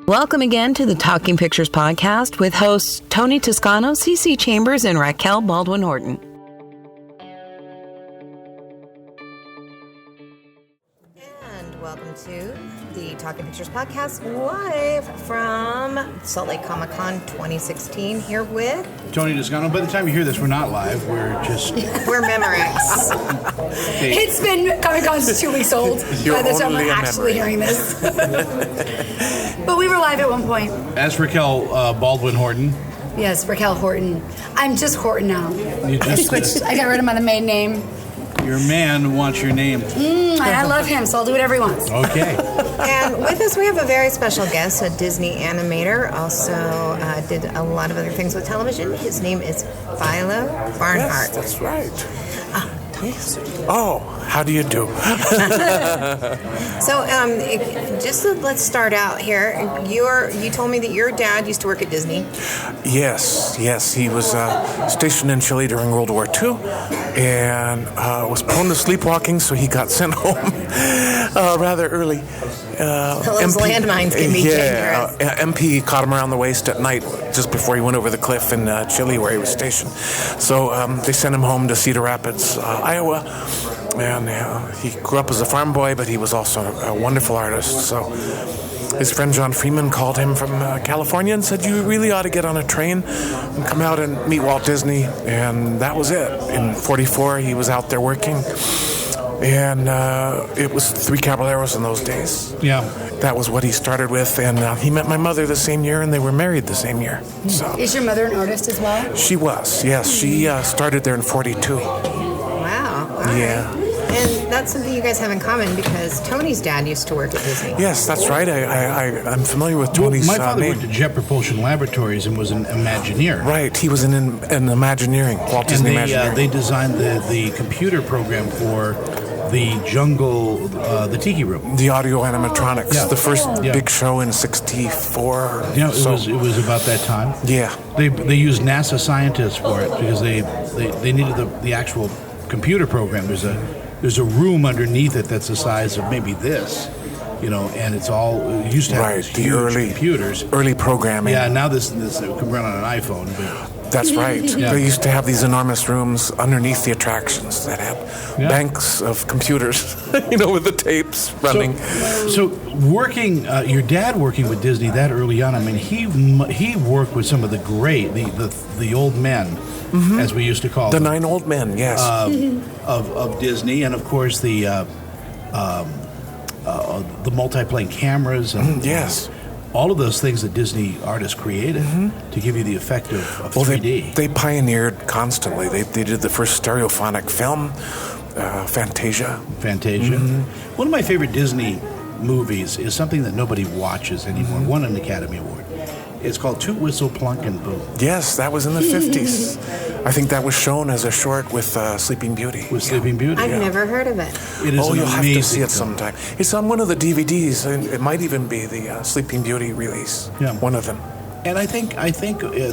Welcome again to the Talking Pictures podcast with hosts Tony Toscano, CC Chambers, and Raquel Baldwin Horton. And welcome to the Talking Pictures podcast live from Salt Lake Comiccon 2016 here with Tony Toscano. By the time you hear this, we're not live. We're Memorex. It's been Comic-Con's 2 weeks old by the time I'm actually hearing this. But we were live at one point. As Raquel Baldwin Horton. Yes, Raquel Horton. I'm just Horton now. I got rid of my maiden name. Your man wants your name. I love him, so I'll do whatever he wants. Okay. And with us, we have a very special guest, a Disney animator. Also did a lot of other things with television. His name is Philo Barnhart. Yes, that's right. Oh, how do you do? So, let's start out here. You told me that your dad used to work at Disney. Yes. He was stationed in Chile during World War II and was prone to sleepwalking, so he got sent home rather early. Those landmines can be dangerous. MP caught him around the waist at night just before he went over the cliff in Chile where he was stationed. So they sent him home to Cedar Rapids, Iowa. And he grew up as a farm boy, but he was also a wonderful artist. So his friend John Freeman called him from California and said, "You really ought to get on a train and come out and meet Walt Disney." And that was it. In '44, he was out there working. And it was Three Caballeros in those days. Yeah. That was what he started with. And he met my mother the same year, and they were married the same year. So Is your mother an artist as well? she was, yes. She started there in '42. Wow. All right. Yeah. And that's something you guys have in common because Tony's dad used to work at Disney. Yes, that's right. I'm familiar with Tony's My father name. worked at Jet Propulsion Laboratories and was an Imagineer. Right, he was in Imagineering, Walt Disney Imagineering. They designed the computer program for the jungle, the Tiki Room. The audio animatronics, Yeah. the first Yeah. big show in '64. Yeah, it was about that time. Yeah. They used NASA scientists for it because they needed the actual computer program. There's a room underneath it that's the size of maybe this, and it used to have these the huge computers. early programming. Yeah, now this can run on an iPhone. But That's right. Yeah. They used to have these enormous rooms underneath the attractions that had banks of computers, with the tapes running. So working, your dad working with Disney that early on. I mean, he worked with some of the great, the old men, as we used to call The them. 9 old men, yes. Of Disney, and of course the multiplane cameras and yes. all of those things that Disney artists created to give you the effect of 3D. They pioneered constantly. They did the first stereophonic film, Fantasia. One of my favorite Disney movies is something that nobody watches anymore. Won an Academy Award. It's called Toot Whistle Plunk and Boo. Yes, that was in the 50s. I think that was shown as a short with Sleeping Beauty. Sleeping Beauty. I've never heard of it. It is You'll have to see it film. sometime. It's on one of the DVDs, and it might even be the Sleeping Beauty release. Yeah. One of them. And I think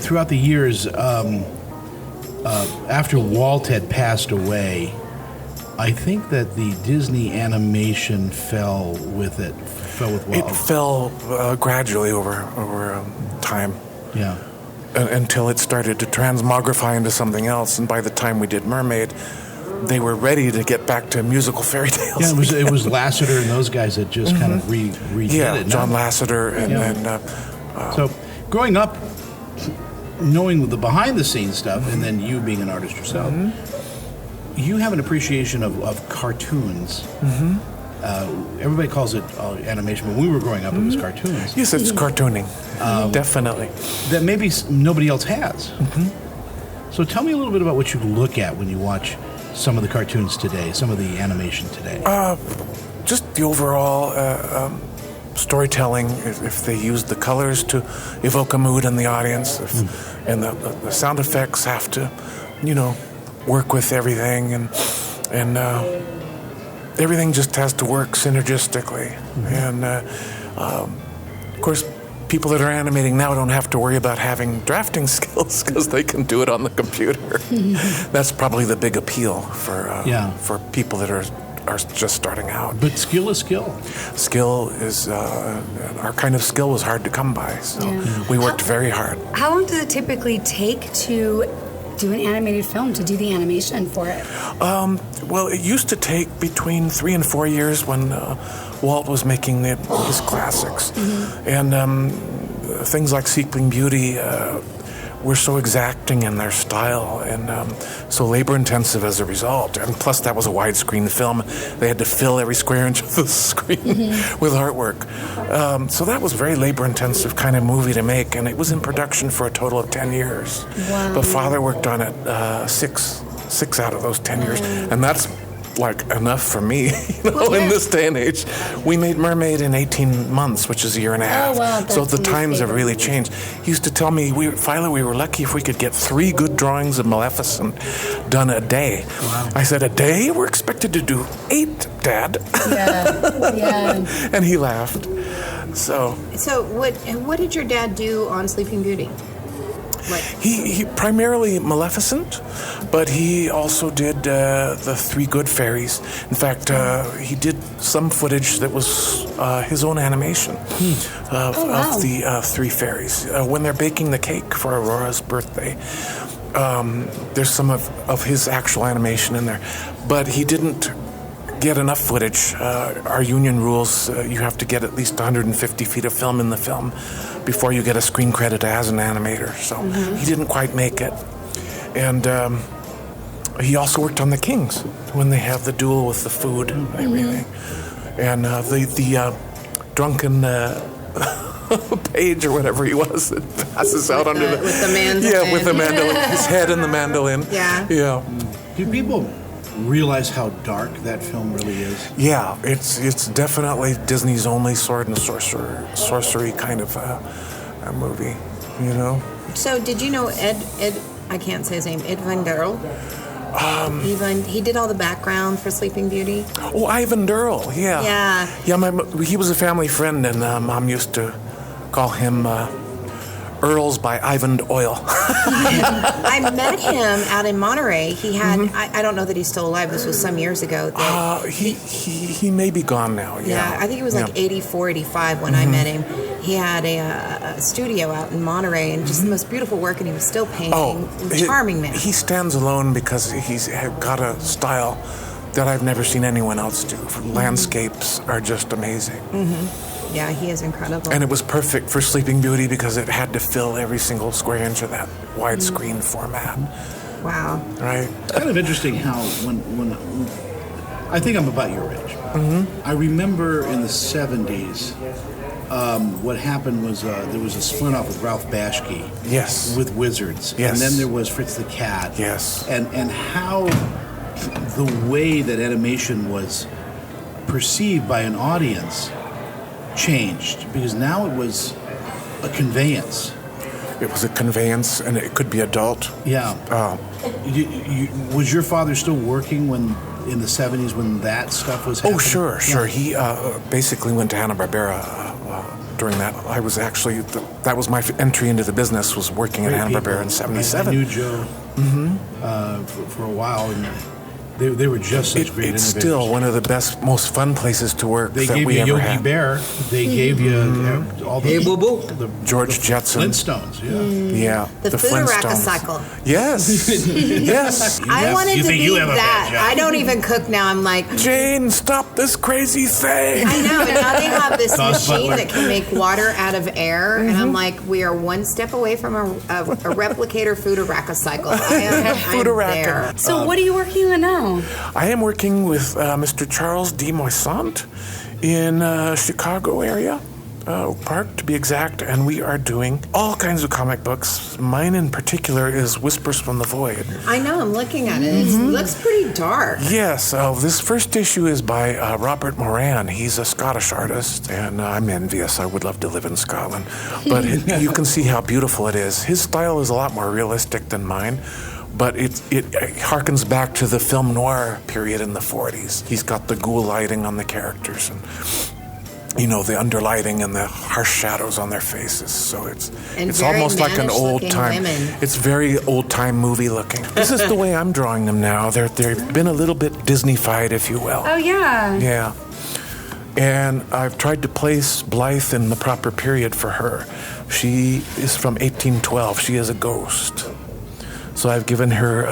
throughout the years, after Walt had passed away, I think that the Disney animation fell with Walt. It fell gradually over time. Yeah. Until it started to transmogrify into something else, and by the time we did Mermaid, they were ready to get back to musical fairy tales. Yeah, it was Lasseter and those guys that just kind of redid it. John Lasseter So, growing up, knowing the behind-the-scenes stuff, and then you being an artist yourself, you have an appreciation of cartoons. Everybody calls it animation. When we were growing up, it was cartoons. Yes, it's cartooning. Definitely. That maybe nobody else has. So tell me a little bit about what you look at when you watch some of the cartoons today, some of the animation today. Just the overall storytelling, if they use the colors to evoke a mood in the audience, and the sound effects have to, work with everything, and everything just has to work synergistically. And of course, people that are animating now don't have to worry about having drafting skills because they can do it on the computer. That's probably the big appeal for people that are are just starting out. But skill is skill. Skill is, our kind of skill was hard to come by, so we worked very hard. How long does it typically take to do an animated film, to do the animation for it? Well, it used to take between 3 and 4 years when Walt was making his classics. And things like Sleeping Beauty were so exacting in their style and so labor-intensive as a result. And plus, that was a widescreen film. They had to fill every square inch of the screen with artwork. So that was a very labor-intensive kind of movie to make, and it was in production for a total of 10 years. Wow. But Father worked on it six out of those 10 years, and that's like enough for me, in this day and age. We made Mermaid in 18 months, which is a year and a half. Oh, wow, so the times have really changed. He used to tell me, Philo, we were lucky if we could get 3 good drawings of Maleficent done a day. Wow. I said, a day? We're expected to do 8, Dad. Yeah. And he laughed. So what did your dad do on Sleeping Beauty? He primarily Maleficent, but he also did the 3 Good Fairies. In fact, he did some footage that was his own animation of the 3 fairies. When they're baking the cake for Aurora's birthday, there's some of his actual animation in there. But he didn't get enough footage. Our union rules, you have to get at least 150 feet of film in the film before you get a screen credit as an animator. So he didn't quite make it. And he also worked on The Kings when they have the duel with the food and everything. And the drunken page or whatever he was that passes out with the mandolin. Yeah, with the mandolin. His head in the mandolin. Yeah. Do people realize how dark that film really is? Yeah, it's definitely Disney's only sword and sorcery kind of a movie, So did you know Ed I can't say his name, Ed Van Derl? He did all the background for Sleeping Beauty. Oh, Ivan Durrell, yeah. He was a family friend, and Mom used to call him Earls by Ivan Oil. I met him out in Monterey. He had, I don't know that he's still alive. This was some years ago. He may be gone now. Yeah, I think it was like 84, 85 when I met him. He had a studio out in Monterey and just the most beautiful work, and he was still painting. Charming man. He stands alone because he's got a style that I've never seen anyone else do. Landscapes are just amazing. Yeah, he is incredible. And it was perfect for Sleeping Beauty because it had to fill every single square inch of that widescreen format. Wow. Right? It's kind of interesting how when I think I'm about your age. I remember in the 70s, what happened was there was a split off with Ralph Bashke. Yes. With Wizards. Yes. And then there was Fritz the Cat. Yes. And how the way that animation was perceived by an audience changed, because now it was a conveyance. It was a conveyance, and it could be adult. Yeah. Was your father still working in the 70s when that stuff was happening? Oh, sure. He basically went to Hanna-Barbera during that. I was actually, that was my entry into the business, was working at Hanna-Barbera in 77. I knew Joe for a while, and they were just such great It's innovators. still one of the best, most fun places to work They that gave we you ever Yogi had. Bear. They gave you all the, the George Jetson. Flintstones, Yeah. The Foodoraka cycle. Yes. Yes. I wanted you to think be you have a that. bad job. I don't even cook now. I'm like, Jane, stop this crazy thing. I know, and now they have this Toss machine Butler. that can make water out of air, and I'm like, we are one step away from a replicator Foodoraka cycle. I'm Foodoraka. there. So what are you working on now? I am working with Mr. Charles D. Moissant in Chicago area, Park to be exact, and we are doing all kinds of comic books. Mine in particular is Whispers from the Void. I know, I'm looking at it. It looks pretty dark. Yes, this first issue is by Robert Moran. He's a Scottish artist, and I'm envious. I would love to live in Scotland. But you can see how beautiful it is. His style is a lot more realistic than mine. But it harkens back to the film noir period in the 40s. He's got the ghoul lighting on the characters. the underlighting and the harsh shadows on their faces. So it's very almost like an old mannish-looking time. women. It's very old time movie looking. This is the way I'm drawing them now. They've been a little bit Disney-fied, if you will. Oh, yeah. Yeah. And I've tried to place Blythe in the proper period for her. She is from 1812. She is a ghost. So I've given her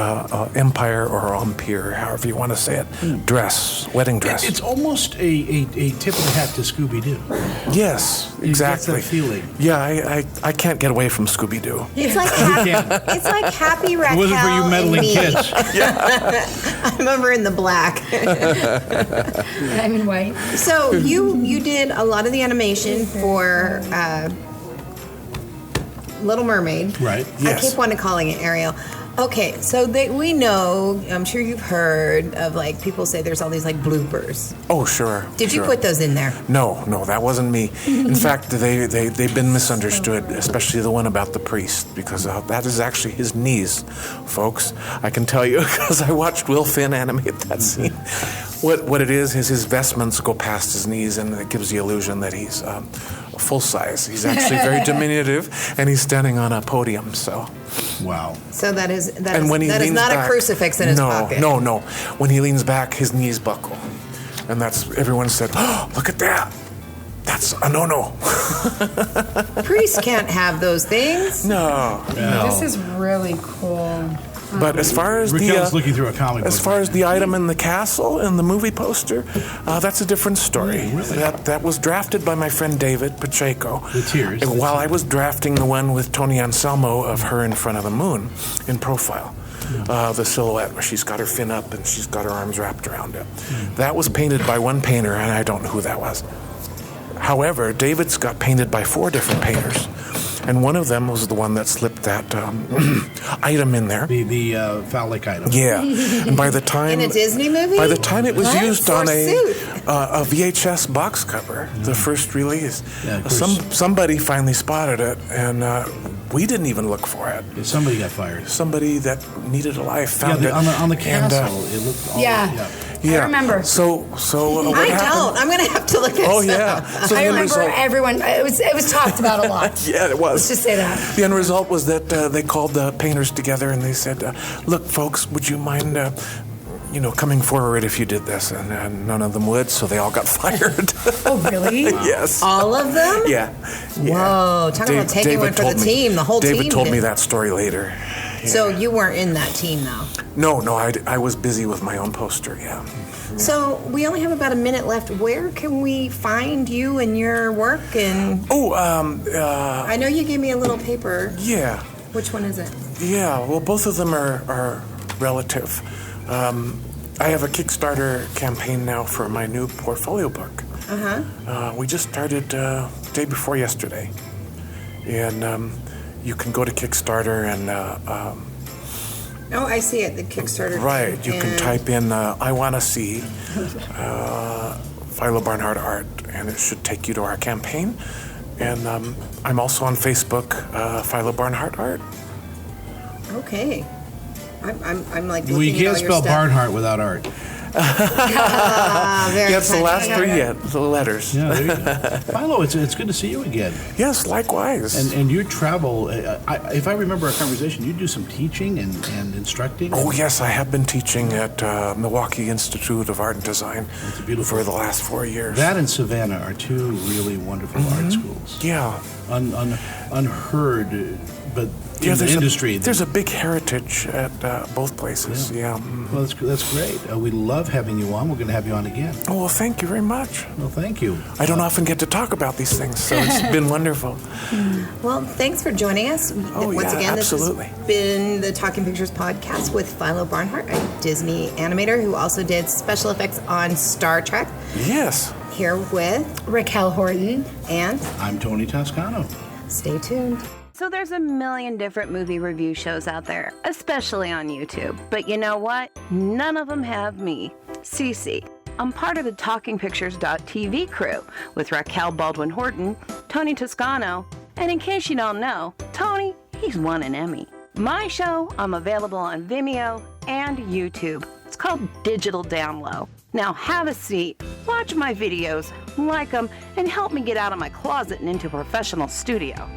empire or empire, however you want to say it, dress, wedding dress. It's almost a tip of the hat to Scooby-Doo. Yes, exactly. That's that feeling. Yeah, I can't get away from Scooby-Doo. It's like it's like Happy Raquel It wasn't for you meddling and me. kids. I remember in the black. I'm in white. So you did a lot of the animation for Little Mermaid. Right. Yes. I keep wanting to calling it Ariel. Okay, so we know, I'm sure you've heard of like people say there's all these like bloopers. Oh, sure. Did you sure. put those in there? No, that wasn't me. In fact, they've been misunderstood, especially the one about the priest, because that is actually his knees, folks. I can tell you because I watched Will Finn animate that scene. What it is his vestments go past his knees, and it gives the illusion that he's full size. He's actually very diminutive, and he's standing on a podium. So, Wow. So that is and when he that is leans not back, a crucifix in his pocket. No. When he leans back, his knees buckle, and that's everyone said, "Oh, look at that! That's a no-no." Priests can't have those things. No. This is really cool. But as far as Raquel's looking through a comic as book. far as the item in the castle and the movie poster, that's a different story. Really? That was drafted by my friend David Pacheco. The tears. And while I was drafting the one with Tony Anselmo of her in front of the moon in profile. The silhouette where she's got her fin up and she's got her arms wrapped around it. That was painted by one painter, and I don't know who that was. However, David's got painted by 4 different painters. And one of them was the one that slipped that item in there. The phallic item. Yeah, and by the time In a Disney movie? by the time it was What? used on Forsooth. a VHS box cover, the first release, Yeah, of course. somebody finally spotted it, and we didn't even look for it. Somebody got fired. Somebody that needed a life Yeah, found it on the And, castle. It looked all, Yeah. yeah. I remember. So what I happened? don't. I'm going to have to look this Oh up. yeah. So I the end remember result- everyone. It was talked about a lot. Yeah, it was. Let's just say that. The end result was that they called the painters together and they said, "Look, folks, would you mind, coming forward if you did this?" And none of them would, so they all got fired. Oh, really? Yes. All of them? Yeah. Whoa, talk about taking one for the team. The whole David team told did. me that story later. Yeah. So you weren't in that team, though. No, I was busy with my own poster. Yeah. So we only have about a minute left. Where can we find you and your work? And Oh, I know you gave me a little paper. yeah. Which one is it? Yeah, well, both of them are relative. I have a Kickstarter campaign now for my new portfolio book. We just started day before yesterday. And you can go to Kickstarter and, Oh, I see it. The Kickstarter. right, you can And- type in, I want to see Philo Barnhart art, and it should take you to our campaign. And I'm also on Facebook, Philo Barnhart Art. Okay. I'm like Well, looking you at can't all your spell stuff. Barnhart without art. Very Yes, the last exciting. 3 the letters. Yeah, there you go. Philo, it's good to see you again. Yes, likewise. And your travel, if I remember our conversation, you do some teaching and instructing. Oh, yes, I have been teaching at Milwaukee Institute of Art and Design beautiful. for the last 4 years. That and Savannah are 2 really wonderful art schools. Yeah. Unheard, but in the there's industry. There's a big heritage at both places. Yeah. Well, that's great. We love having you on. We're going to have you on again. Oh, well, thank you very much. Well, thank you. I don't often get to talk about these things, so it's been wonderful. Well, thanks for joining us. Oh, Once yeah, again, absolutely. This has been the Talking Pictures podcast with Philo Barnhart, a Disney animator who also did special effects on Star Trek. Yes. Here with Raquel Horton. and I'm Tony Toscano. stay tuned. So there's a million different movie review shows out there, especially on YouTube. But you know what? None of them have me, Cece. I'm part of the TalkingPictures.tv crew with Raquel Baldwin Horton, Tony Toscano, and in case you don't know, Tony, he's won an Emmy. My show, I'm available on Vimeo and YouTube. It's called Digital Down Low. Now have a seat, watch my videos, like them, and help me get out of my closet and into a professional studio.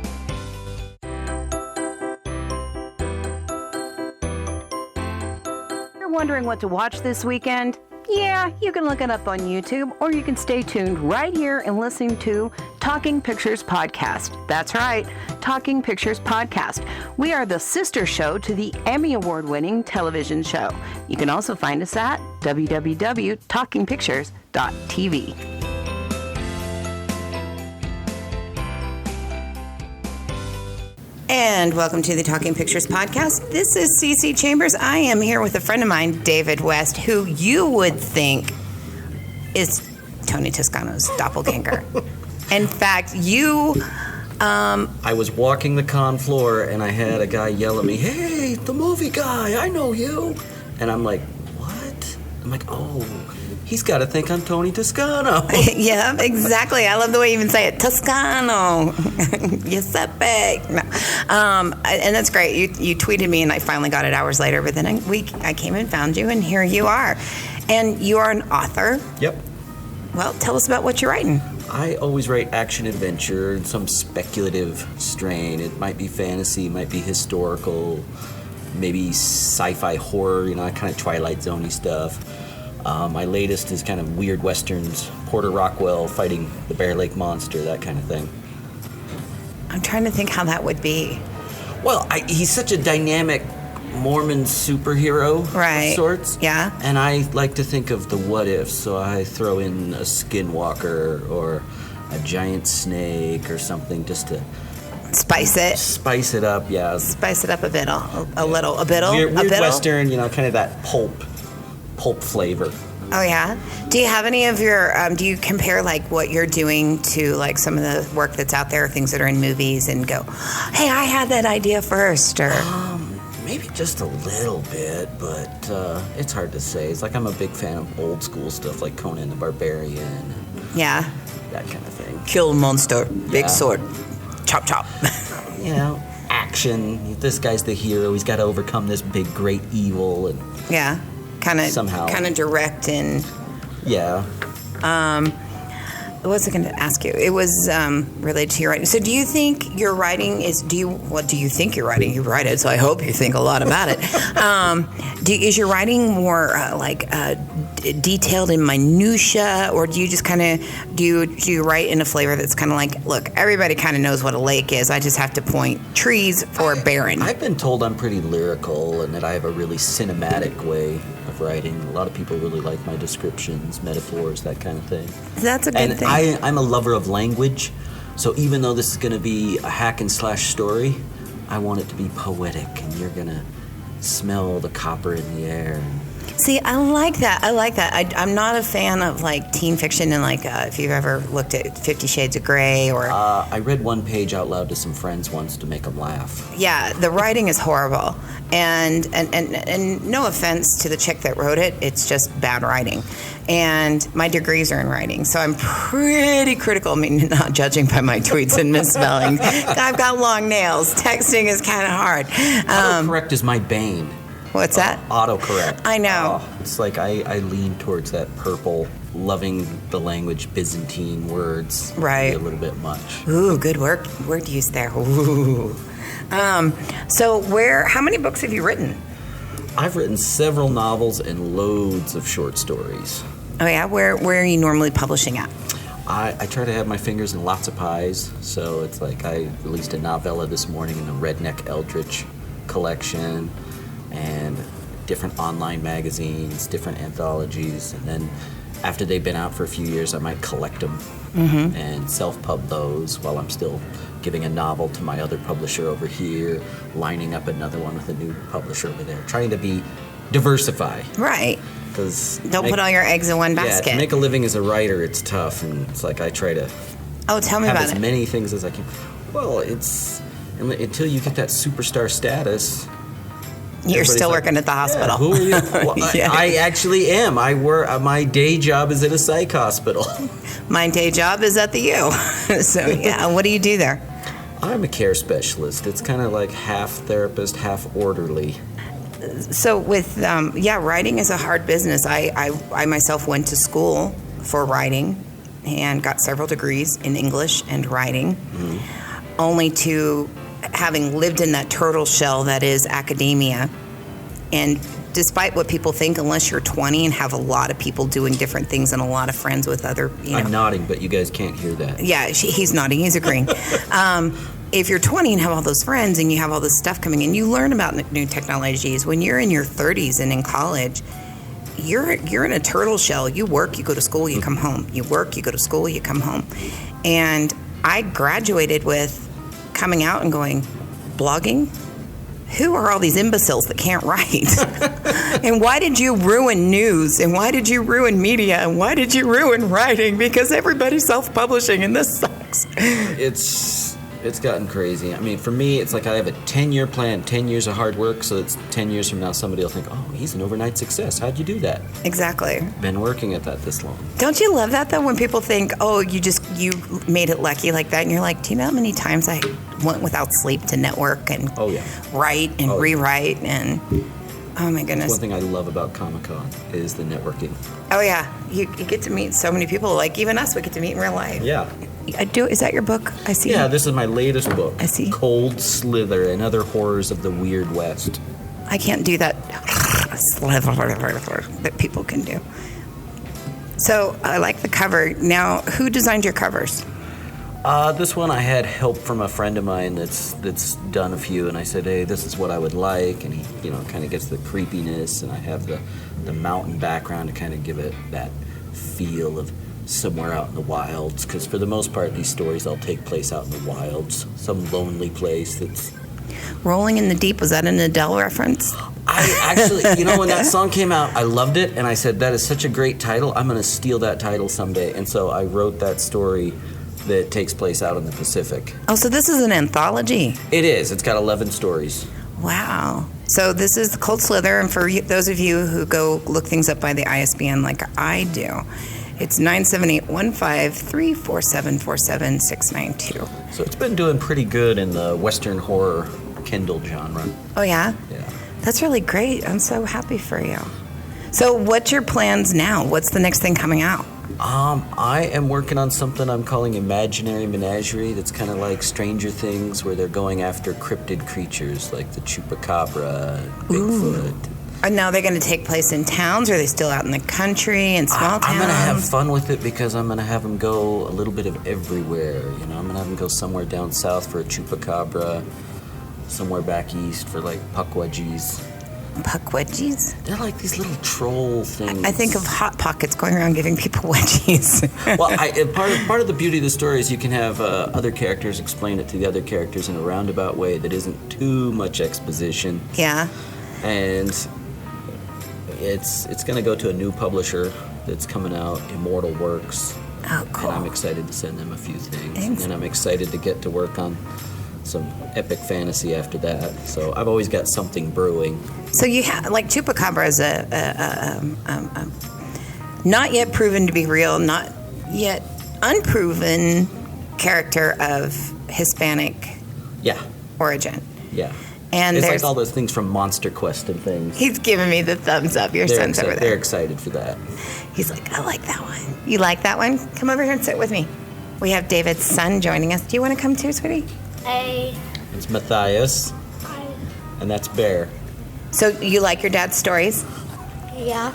You're wondering what to watch this weekend? Yeah, you can look it up on YouTube, or you can stay tuned right here and listen to Talking Pictures Podcast. That's right, Talking Pictures Podcast. We are the sister show to the Emmy Award-winning television show. You can also find us at www.talkingpictures.tv. And welcome to the Talking Pictures Podcast. This is CC Chambers. I am here with a friend of mine, David West, who you would think is Tony Toscano's doppelganger. In fact, I was walking the con floor and I had a guy yell at me, "Hey, the movie guy, I know you." And I'm like, "What?" I'm like, "Oh, he's got to think I'm Tony Toscano." Yeah, exactly. I love the way you even say it. Toscano. Giuseppe. No. And that's great. You tweeted me and I finally got it hours later, but then I came and found you and here you are. And you are an author. Yep. Well, tell us about what you're writing. I always write action adventure and some speculative strain. It might be fantasy, might be historical, maybe sci-fi horror, kind of Twilight Zone-y stuff. My latest is kind of weird westerns, Porter Rockwell fighting the Bear Lake Monster, that kind of thing. I'm trying to think how that would be. Well, he's such a dynamic Mormon superhero right. of sorts. Yeah. And I like to think of the what ifs, so I throw in a skinwalker or a giant snake or something just to spice it. Spice it up, yeah. Spice it up a bit, a little. Weird western, kind of that pulp flavor. Oh yeah. Do you have any of your? Do you compare like what you're doing to like some of the work that's out there, things that are in movies, and go, "Hey, I had that idea first," or? Maybe just a little bit, but it's hard to say. It's like I'm a big fan of old school stuff like Conan the Barbarian. Yeah. That kind of thing. Kill monster, big sword, chop chop. Action. This guy's the hero. He's got to overcome this big, great evil, and kind of direct and. Yeah. What was I going to ask you? It was related to your writing. So do you think your writing is, what do you think you're writing? You write it, so I hope you think a lot about it. Is your writing more detailed in minutia, or do you just kind of, do you write in a flavor that's kind of like, look, everybody kind of knows what a lake is. I just have to point trees or barren. I've been told I'm pretty lyrical and that I have a really cinematic way of writing. A lot of people really like my descriptions, metaphors, that kind of thing. That's a good thing. I'm a lover of language, so even though this is going to be a hack and slash story, I want it to be poetic, and you're going to smell the copper in the air. See, I like that. I'm not a fan of like teen fiction and like if you've ever looked at 50 Shades of Grey or. I read one page out loud to some friends once to make them laugh. Yeah, the writing is horrible, and no offense to the chick that wrote it, it's just bad writing. And my degrees are in writing, so I'm pretty critical. I mean, not judging by my tweets and misspellings. I've got long nails. Texting is kind of hard. Autocorrect is my bane. What's that? Autocorrect. I know. It's like I lean towards that purple, loving the language, Byzantine words. Right. A little bit much. Ooh, good word use there. Ooh. So how many books have you written? I've written several novels and loads of short stories. Oh yeah? Where are you normally publishing at? I try to have my fingers in lots of pies, so it's like I released a novella this morning in the Redneck Eldritch collection, and different online magazines, different anthologies, and then after they've been out for a few years, I might collect them and self-pub those while I'm still giving a novel to my other publisher over here, lining up another one with a new publisher over there, trying to diversify. Right. Don't put all your eggs in one basket. Yeah, to make a living as a writer, it's tough, and it's like I try to tell me about have as many things as I can. Well, it's until you get that superstar status. You're still working at the hospital. Yeah, who are you? Well, Yeah. I actually am. I work. My day job is at a psych hospital. My day job is at the U. So yeah, what do you do there? I'm a care specialist. It's kind of like half therapist, half orderly. So with writing is a hard business. I myself went to school for writing and got several degrees in English and writing, only to having lived in that turtle shell that is academia. And despite what people think, unless you're 20 and have a lot of people doing different things and a lot of friends with other, I'm nodding, but you guys can't hear that. Yeah, he's nodding. He's agreeing. If you're 20 and have all those friends and you have all this stuff coming in, you learn about new technologies. When you're in your 30s and in college, you're in a turtle shell. You work, you go to school, you come home. You work, you go to school, you come home. And I graduated with coming out and going, blogging? Who are all these imbeciles that can't write? And why did you ruin news? And why did you ruin media? And why did you ruin writing? Because everybody's self-publishing and this sucks. It's gotten crazy. I mean, for me, it's like I have a 10-year plan, 10 years of hard work, so it's 10 years from now somebody will think, oh, he's an overnight success. How'd you do that? Exactly. Been working at that this long. Don't you love that, though, when people think, oh, you made it lucky like that, and you're like, do you know how many times I went without sleep to network and write and rewrite and... Oh, my goodness. One thing I love about Comiccon is the networking. Oh, yeah. You get to meet so many people. Like, even us, we get to meet in real life. Yeah. Is that your book? I see. Yeah, this is my latest book. I see. Cold Slither and Other Horrors of the Weird West. I can't do that slither that people can do. So, I like the cover. Now, who designed your covers? This one I had help from a friend of mine that's done a few, and I said, hey, this is what I would like, and he, kind of gets the creepiness, and I have the mountain background to kind of give it that feel of somewhere out in the wilds, because for the most part, these stories all take place out in the wilds, some lonely place that's... Rolling in the Deep, was that an Adele reference? I actually, when that song came out, I loved it, and I said, that is such a great title, I'm going to steal that title someday, and so I wrote that story that takes place out in the Pacific. Oh, so this is an anthology? It is. It's got 11 stories. Wow. So this is Cold Slither, and for those of you who go look things up by the ISBN like I do, it's 978-153-4747-692. So it's been doing pretty good in the Western horror Kindle genre. Oh, yeah? Yeah. That's really great. I'm so happy for you. So what's your plans now? What's the next thing coming out? I am working on something I'm calling Imaginary Menagerie that's kind of like Stranger Things, where they're going after cryptid creatures like the Chupacabra, Bigfoot. And now they're going to take place in towns, or are they still out in the country, in small towns? I'm going to have fun with it because I'm going to have them go a little bit of everywhere. I'm going to have them go somewhere down south for a Chupacabra, somewhere back east for like Puckwudgies. Puckwudgies? They're like these little troll things. I think of Hot Pockets going around giving people wedgies. Well, part of the beauty of the story is you can have other characters explain it to the other characters in a roundabout way that isn't too much exposition. Yeah. And it's going to go to a new publisher that's coming out, Immortal Works. Oh, cool. And I'm excited to send them a few things. Thanks. And I'm excited to get to work on some epic fantasy after that. So I've always got something brewing. So you have, like, Chupacabra is a not yet proven to be real, not yet unproven character of Hispanic origin. Yeah. And it's like all those things from Monster Quest and things. He's giving me the thumbs up. Your son's over there. They're excited for that. He's like, I like that one. You like that one? Come over here and sit with me. We have David's son joining us. Do you want to come too, sweetie? Hey. It's Matthias. Hi. And that's Bear. So you like your dad's stories? Yeah.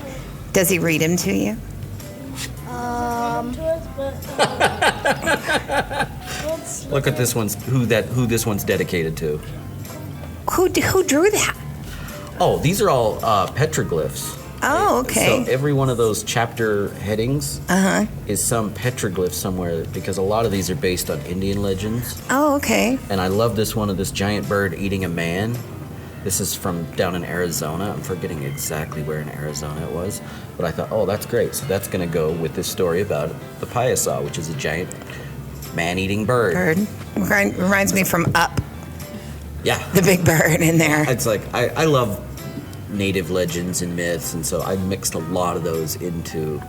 Does he read them to you? Look at this one's who this one's dedicated to. Who drew that? Oh, these are all petroglyphs. Oh, okay. So every one of those chapter headings is some petroglyph somewhere, because a lot of these are based on Indian legends. Oh, okay. And I love this one of this giant bird eating a man. This is from down in Arizona. I'm forgetting exactly where in Arizona it was. But I thought, oh, that's great. So that's going to go with this story about the Paisaw, which is a giant man-eating bird. Reminds me from Up. Yeah. The big bird in there. It's like, I love native legends and myths, and so I mixed a lot of those into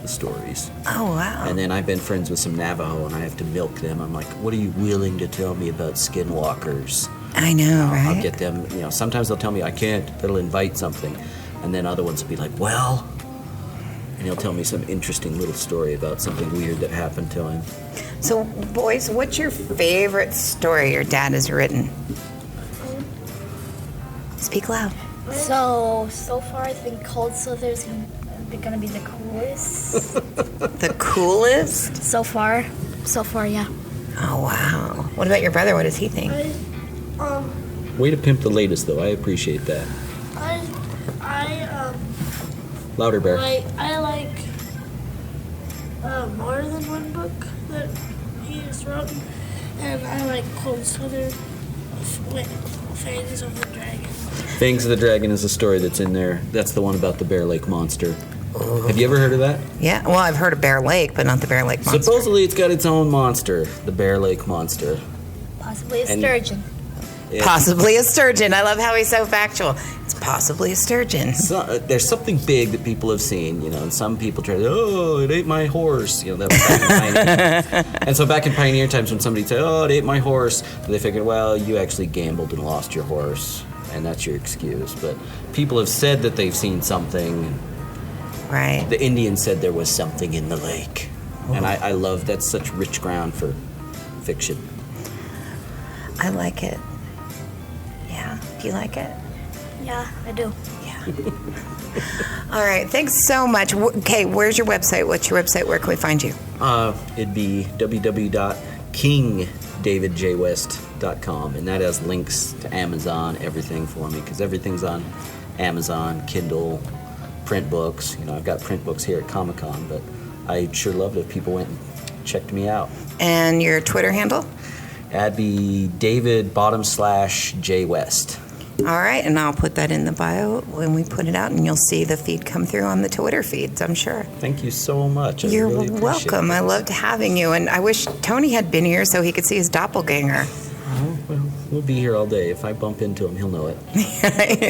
the stories. Oh, wow. And then I've been friends with some Navajo, and I have to milk them. I'm like, what are you willing to tell me about skinwalkers? I know, right? I'll get them, sometimes they'll tell me I can't, they'll invite something. And then other ones will be like, well, and he'll tell me some interesting little story about something weird that happened to him. So, boys, what's your favorite story your dad has written? Speak loud. So far I think Cold Slither's gonna be the coolest. The coolest? So far, yeah. Oh, wow. What about your brother? What does he think? Way to pimp the latest, though. I appreciate that. Louder, Bear. I like more than one book that he has written, and I like Cold Slither, Fangs of the Dragon. Fangs of the Dragon is a story that's in there. That's the one about the Bear Lake Monster. Have you ever heard of that? Yeah, well, I've heard of Bear Lake, but not the Bear Lake Monster. Supposedly it's got its own monster, the Bear Lake Monster. Possibly a sturgeon. Possibly a sturgeon. I love how he's so factual. It's possibly a sturgeon. There's something big that people have seen, and some people try to, it ate my horse. That was back in Pioneer. And so back in Pioneer times when somebody said, it ate my horse, they figured, well, you actually gambled and lost your horse, and that's your excuse. But people have said that they've seen something. Right. The Indians said there was something in the lake. Oh. And I love, that's such rich ground for fiction. I like it. Yeah. Do you like it? Yeah, I do. Yeah. All right. Thanks so much. Okay, where's your website? What's your website? Where can we find you? It'd be www.kingdavidjwest.com, and that has links to Amazon, everything for me, because everything's on Amazon, Kindle, print books. I've got print books here at Comiccon, but I'd sure love it if people went and checked me out. And your Twitter handle? That'd be David_J West. All right, and I'll put that in the bio when we put it out, and you'll see the feed come through on the Twitter feeds, I'm sure. Thank you so much. You're really welcome. I loved having you, and I wish Tony had been here so he could see his doppelganger. Oh, well, we'll be here all day. If I bump into him, he'll know it.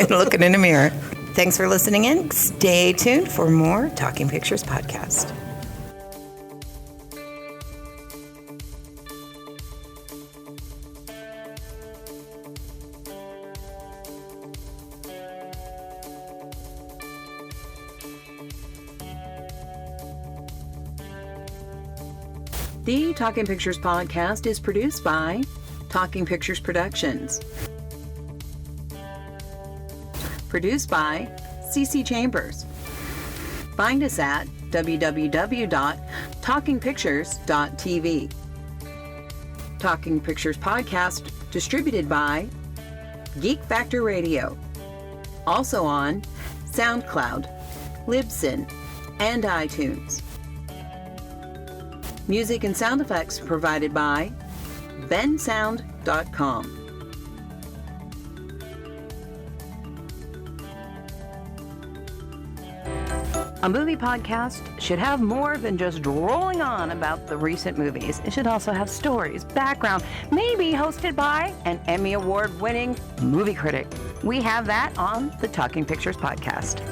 Looking in a mirror. Thanks for listening in. Stay tuned for more Talking Pictures podcast. The Talking Pictures podcast is produced by Talking Pictures Productions. Produced by CC Chambers. Find us at www.talkingpictures.tv. Talking Pictures podcast distributed by Geek Factor Radio. Also on SoundCloud, Libsyn, and iTunes. Music and sound effects provided by bensound.com. A movie podcast should have more than just rolling on about the recent movies. It should also have stories, background, maybe hosted by an Emmy Award-winning movie critic. We have that on the Talking Pictures podcast.